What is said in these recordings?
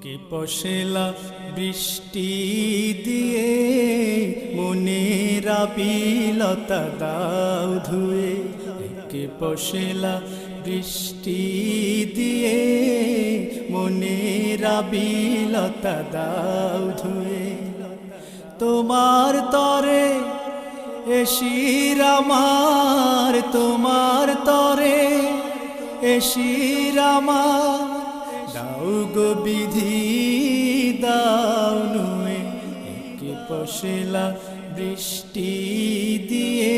কে পশলা বৃষ্টি দিয়ে মনের আবিলতা দাও ধুয়ে, কে পশলা বৃষ্টি দিয়ে মনের আবিলতা দাও ধুয়ে। তোমার তরে এশির আমার, তোমার তরে এশির আমার, দাও গো বিধি দাও নুয়ে। কে পশলা বৃষ্টি দিয়ে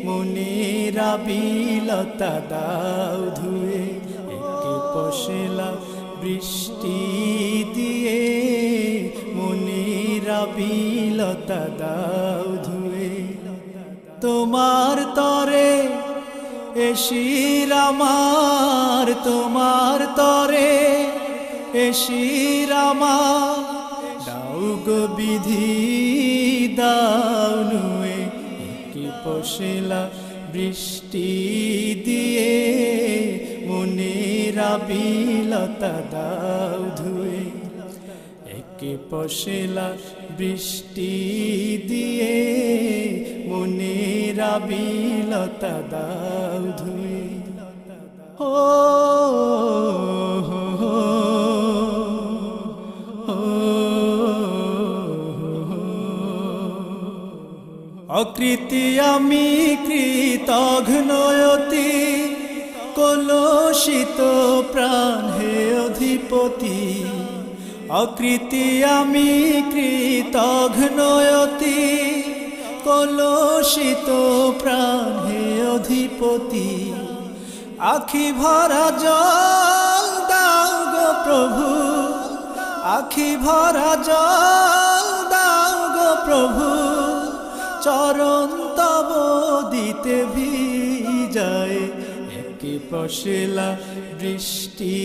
মনের আবিলতা দাও ধুয়ে, কে পশলা বৃষ্টি দিয়ে মনের আবিলতা দাও ধুয়ে। তোমার তরে এশির আমার, তোমার তরে এশির আমার, দাও গো বিধি দাও নুয়ে। কে পশলা বৃষ্টি দিয়ে মনের আবিলতা দাও ধুয়ে, কে পশলা বৃষ্টি দিয়ে মনের আবিলতা দাও ধুয়ে। ও অকৃতি আমি কৃতঘ্নয়তি, কলুষিত প্রাণ হে অধিপতি। অকৃতি আমি কৃতঘ্নয়তি, কলুষিত প্রাণ হে অধিপতি। আখি ভরা জল দাও গো প্রভু, আখি ভরা জল দাও গো প্রভু। চরণ তব দিতে ভিজায়, কে পশলা বৃষ্টি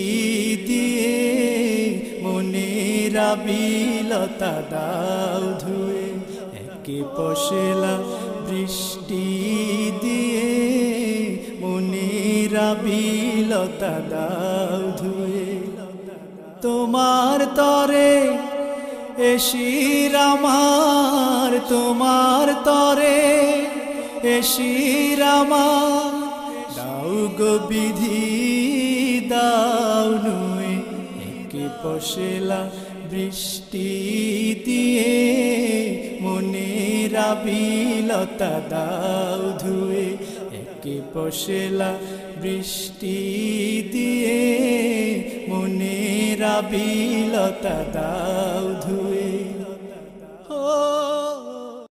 দিয়ে মনের আবিলতা দাও ধুয়ে। কে পশলা বৃষ্টি দিয়ে মনের আবিলতা দাও ধুয়ে। তোমার তরে এশির আমার, তোমার তরে এশির আমার, দাও গো বিধি দাও নুয়ে। কে পশলা বৃষ্টি দিয়ে মনের আবিলতা দাও ধুয়ে, কে পশলা বৃষ্টি দিয়ে মনের আবিলতা দাও ধুয়ে।